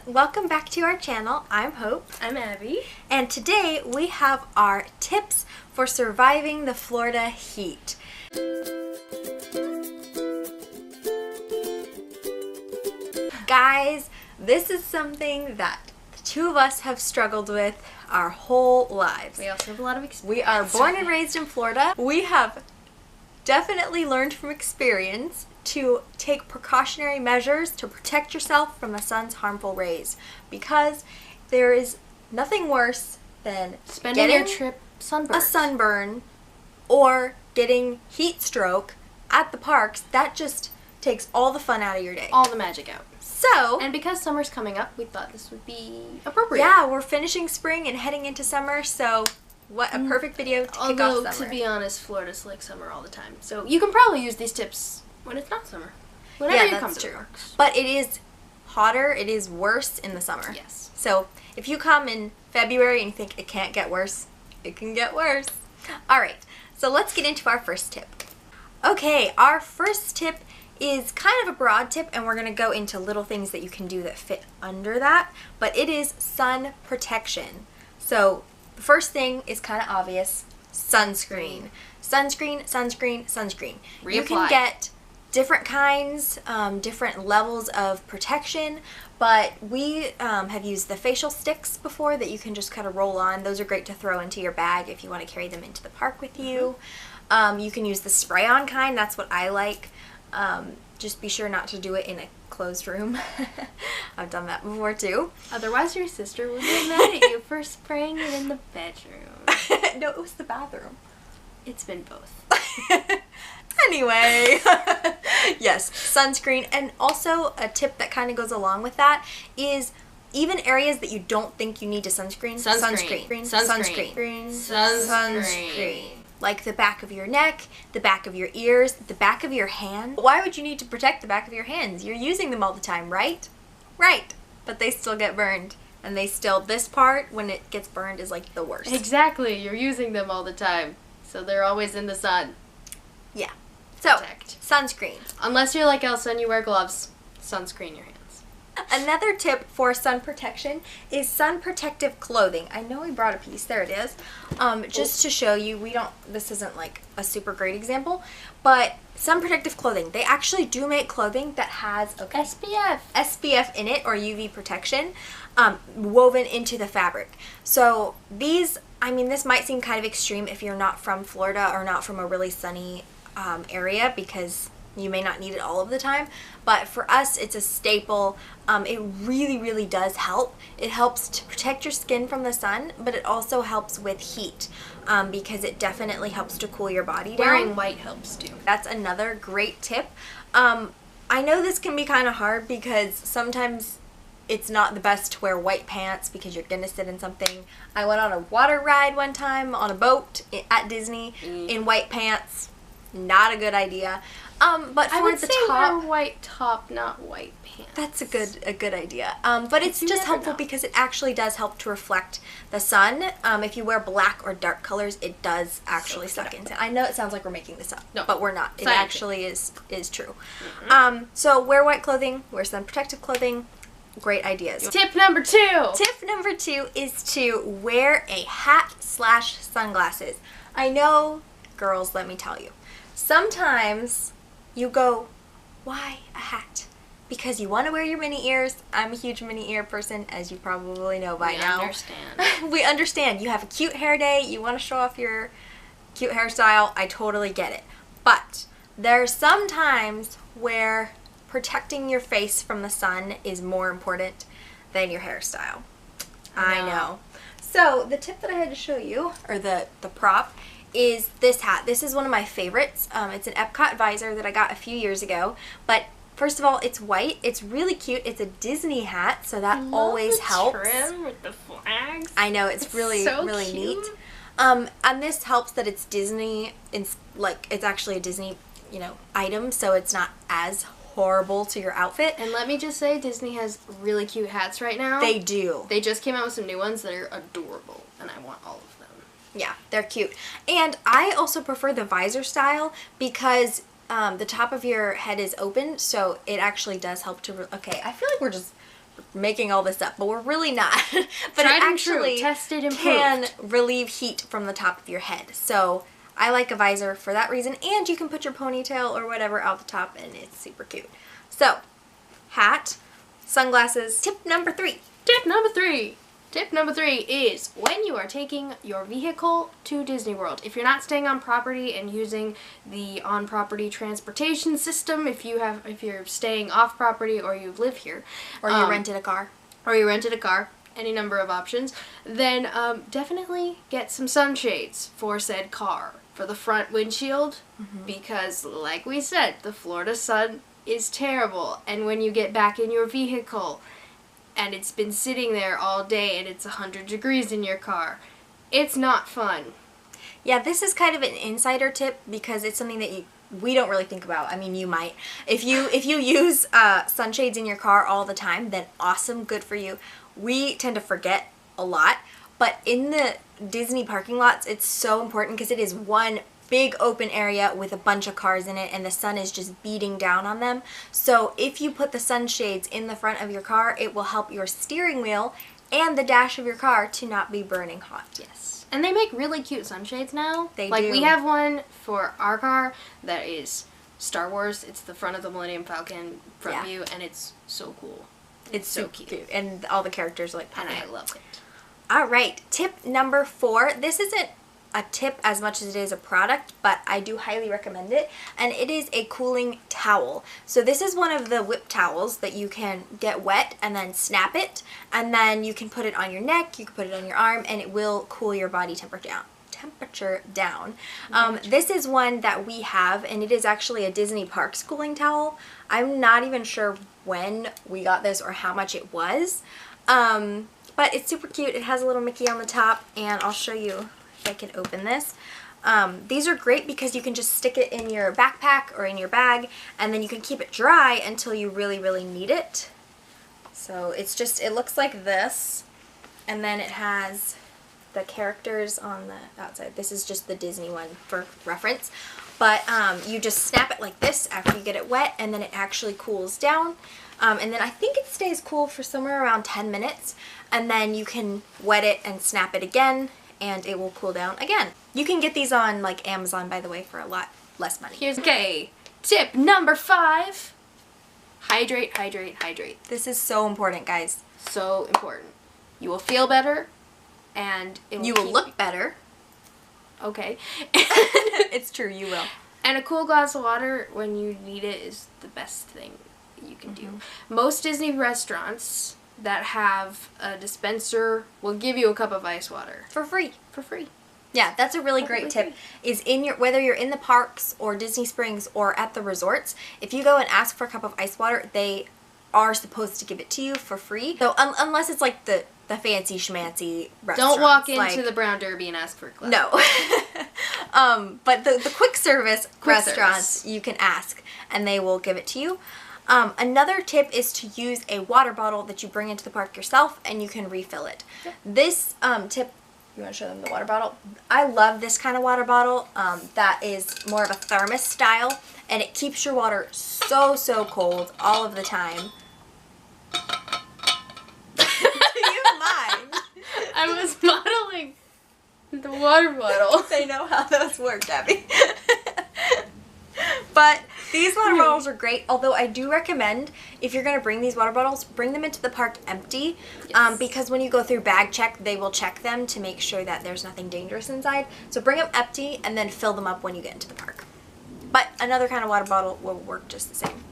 welcome back to our channel. I'm Hope. I'm Abby. And today we have our tips for surviving the Florida heat. Guys, this is something that the two of us have struggled with our whole lives. We also have a lot of experience. We are born and raised in Florida. We have definitely learned from experience to take precautionary measures to protect yourself from the sun's harmful rays, because there is nothing worse than spending getting your trip sunburned. a sunburn or getting heat stroke at the parks. That just takes all the fun out of your day. All the magic out. So, and because summer's coming up, we thought this would be appropriate. Yeah, we're finishing spring and heading into summer, so what a perfect video to kick off summer. To be honest, Florida's like summer all the time. So you can probably use these tips when it's not summer. Whenever you come to the parks. But it is hotter, it is worse in the summer. Yes. So if you come in February and you think it can't get worse, it can get worse. Alright, so let's get into our first tip. Okay, our first tip is kind of a broad tip, and we're going to go into little things that you can do that fit under that, but it is sun protection. So the first thing is kind of obvious: sunscreen. Sunscreen, sunscreen, sunscreen. Reapply. You can get different kinds, different levels of protection, but we have used the facial sticks before that you can just kind of roll on. Those are great to throw into your bag if you want to carry them into the park with you. You can use the spray-on kind. That's what I like. Just be sure not to do it in a closed room. I've done that before too. Otherwise your sister will get mad at you for spraying it in the bedroom. No, it was the bathroom. It's been both. Anyway, yes, sunscreen. And also a tip that kind of goes along with that is even areas that you don't think you need to sunscreen. Sunscreen. Sunscreen. Like the back of your neck, the back of your ears, the back of your hand. Why would you need to protect the back of your hands? You're using them all the time, right? Right. But they still get burned. And this part, when it gets burned, is like the worst. Exactly. You're using them all the time. So they're always in the sun. Yeah. So, Protect. sunscreen. Unless you're like Elsa and you wear gloves, sunscreen your hands. Another tip for sun protection is sun protective clothing. I know we brought a piece. There it is. Just to show you, this isn't like a super great example, but sun protective clothing. They actually do make clothing that has SPF in it, or UV protection, woven into the fabric. So this might seem kind of extreme if you're not from Florida or not from a really sunny area, because you may not need it all of the time, but for us it's a staple. It really, really does help. It helps to protect your skin from the sun, but it also helps with heat, because it definitely helps to cool your body down. Wearing white helps too. That's another great tip. I know this can be kind of hard because sometimes it's not the best to wear white pants because you're gonna sit in something. I went on a water ride one time on a boat at Disney in white pants. Not a good idea. But for I would the say top, wear white top, not white pants. that's a good idea. But it's just helpful because it actually does help to reflect the sun. If you wear black or dark colors, it does actually suck into. I know it sounds like we're making this up, but we're not. It actually is true. So wear white clothing, wear sun protective clothing. Great ideas. Tip number 2. Tip number 2 is to wear a hat/sunglasses. I know, girls, let me tell you. Sometimes you go, why a hat? Because you want to wear your mini ears. I'm a huge mini ear person, as you probably know by now. We understand. We understand. You have a cute hair day. You want to show off your cute hairstyle. I totally get it. But there are some times where protecting your face from the sun is more important than your hairstyle. I know. So the tip that I had to show you, or the prop, is this hat. This is one of my favorites. It's an Epcot visor that I got a few years ago. But first of all, it's white. It's really cute. It's a Disney hat, so that always helps. Trim with the flags. I know, it's really so really cute. neat. And this helps that it's Disney. It's actually a Disney, item, so it's not as horrible to your outfit. And let me just say, Disney has really cute hats right now. They do. They just came out with some new ones that are adorable, and I want all of them. Yeah, they're cute. And I also prefer the visor style because the top of your head is open, so it actually does help to... Okay, I feel like we're just making all this up, but we're really not. But Tried it and true. actually Tested and can proved. relieve heat from the top of your head. So I like a visor for that reason, and you can put your ponytail or whatever out the top, and it's super cute. So, hat, sunglasses. Tip number 3. Tip number 3. Tip number 3 is when you are taking your vehicle to Disney World. If you're not staying on property and using the on-property transportation system, if you're staying off property or you live here, Or you rented a car. any number of options, then definitely get some sunshades for said car for the front windshield, because like we said, the Florida sun is terrible, and when you get back in your vehicle and it's been sitting there all day and it's 100 degrees in your car, it's not fun. Yeah, this is kind of an insider tip because it's something that we don't really think about. I mean, you might. If you use sunshades in your car all the time, then awesome, good for you. We tend to forget a lot, but in the Disney parking lots, it's so important because it is one big open area with a bunch of cars in it, and the sun is just beating down on them. So if you put the sunshades in the front of your car, it will help your steering wheel and the dash of your car to not be burning hot. Yes. And they make really cute sunshades now. They like, do. we have one for our car that is Star Wars. It's the front of the Millennium Falcon front view, and it's so cool. It's so cute. And all the characters like and I love it. All right, tip number 4. This isn't a tip as much as it is a product, but I do highly recommend it, and it is a cooling towel. So this is one of the whip towels that you can get wet and then snap it, and then you can put it on your neck, you can put it on your arm, and it will cool your body temperature down. This is one that we have, and it is actually a Disney Parks cooling towel. I'm not even sure when we got this or how much it was, but it's super cute. It has a little Mickey on the top, and I'll show you if I can open this. These are great because you can just stick it in your backpack or in your bag, and then you can keep it dry until you really, really need it. So it looks like this, and then it has the characters on the outside. This is just the Disney one for reference. But you just snap it like this after you get it wet, and then it actually cools down. And then I think it stays cool for somewhere around 10 minutes, and then you can wet it and snap it again, and it will cool down again. You can get these on like Amazon, by the way, for a lot less money. Tip number 5. Hydrate, hydrate, hydrate. This is so important, guys. So important. You will feel better, and you will look better. Okay. It's true, you will. And a cool glass of water when you need it is the best thing you can do. Most Disney restaurants that have a dispenser will give you a cup of ice water. For free. For free. Yeah, that's a really great tip. Is whether you're in the parks or Disney Springs or at the resorts, if you go and ask for a cup of ice water, they are supposed to give it to you for free. So unless it's like the fancy schmancy restaurants. Don't walk into the Brown Derby and ask for a glass. No. But the quick service restaurants, you can ask and they will give it to you. Another tip is to use a water bottle that you bring into the park yourself, and you can refill it. Yeah. This tip, you want to show them the water bottle? I love this kind of water bottle that is more of a thermos style, and it keeps your water so, so cold all of the time. You mind? I was modeling the water bottle. They know how those work, Abby. But these water bottles are great, although I do recommend, if you're going to bring these water bottles, bring them into the park empty, because when you go through bag check, they will check them to make sure that there's nothing dangerous inside. So bring them empty and then fill them up when you get into the park. But another kind of water bottle will work just the same.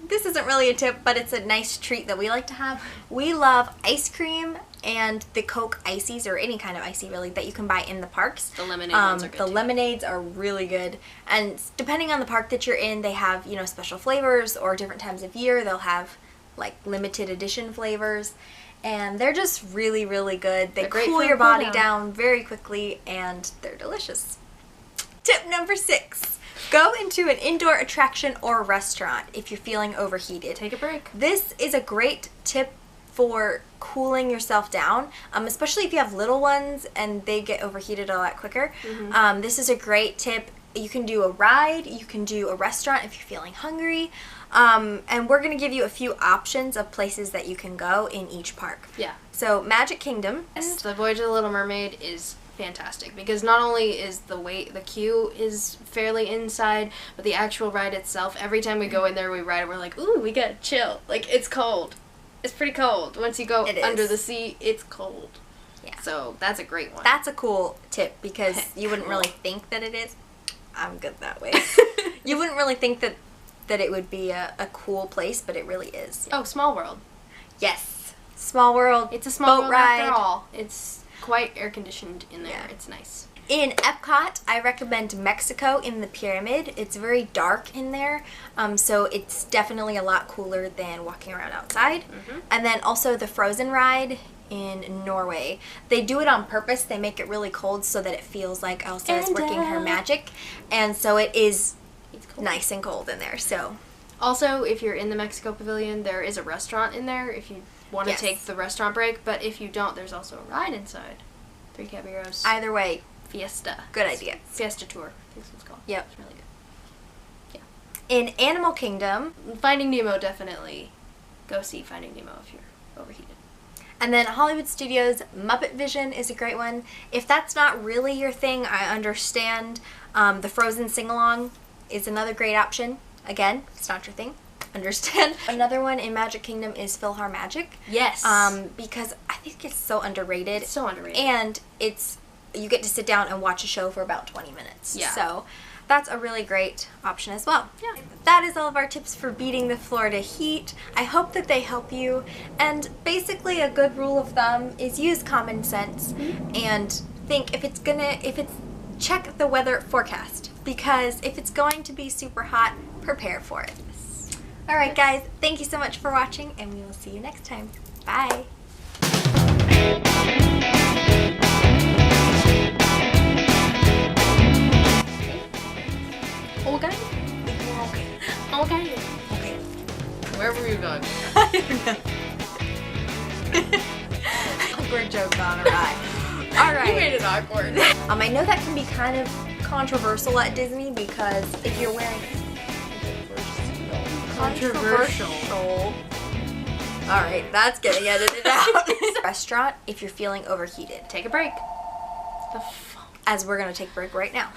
This isn't really a tip, but it's a nice treat that we like to have. We love ice cream and the Coke ices, or any kind of icy really, that you can buy in the parks. The lemonade ones are good. The lemonades are really good. And depending on the park that you're in, they have, special flavors, or different times of year they'll have like limited edition flavors. And they're just really, really good. They cool your body down very quickly, and they're delicious. Tip number 6. Go into an indoor attraction or restaurant if you're feeling overheated. Take a break. This is a great tip for cooling yourself down, especially if you have little ones and they get overheated a lot quicker. This is a great tip. You can do a ride, you can do a restaurant if you're feeling hungry. And we're going to give you a few options of places that you can go in each park. Yeah. So Magic Kingdom. Yes, the Voyage of the Little Mermaid is fantastic because not only is the queue is fairly inside, but the actual ride itself, every time we go in there, we ride it, we're like, ooh, we gotta chill. Like, it's cold. It's pretty cold. Once you go under the sea, it's cold. Yeah. So that's a great one. That's a cool tip because you wouldn't really think that it is. I'm good that way. You wouldn't really think that it would be a cool place, but it really is. Oh, Small World. Yes. Small World. It's a small boat world ride. after all. It's quite air conditioned in there. Yeah. It's nice. In Epcot, I recommend Mexico in the Pyramid. It's very dark in there, so it's definitely a lot cooler than walking around outside. Mm-hmm. And then also the Frozen ride in Norway. They do it on purpose. They make it really cold so that it feels like Elsa is working her magic. And so it is nice and cold in there. So also, if you're in the Mexico Pavilion, there is a restaurant in there if you want to take the restaurant break. But if you don't, there's also a ride inside. Three Caballeros. Either way, Fiesta. good idea. Fiesta Tour, I think that's what it's called. Yep. It's really good. Yeah. In Animal Kingdom, Finding Nemo, definitely go see Finding Nemo if you're overheated. and then Hollywood Studios Muppet Vision is a great one. If that's not really your thing, I understand. The Frozen Sing-Along is another great option. Again, it's not your thing. Understand. Another one in Magic Kingdom is PhilharMagic. Yes. Because I think it's so underrated. It's so underrated. And you get to sit down and watch a show for about 20 minutes. Yeah. So that's a really great option as well. Yeah. That is all of our tips for beating the Florida heat. I hope that they help you. And basically a good rule of thumb is use common sense and think check the weather forecast, because if it's going to be super hot, prepare for it. All right, guys, thank you so much for watching, and we will see you next time. Bye. Okay. Okay. Okay. Where were you going? I don't know. Awkward joke gone awry. All right. You made it awkward. I know that can be kind of controversial at Disney because if you're wearing Controversial. All right, that's getting edited out. Restaurant if you're feeling overheated. Take a break. The fuck? As we're gonna take a break right now.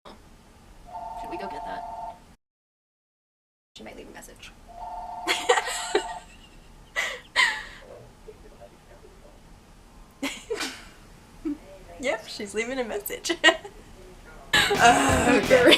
Should we go get that? She might leave a message. Yep, she's leaving a message. Okay.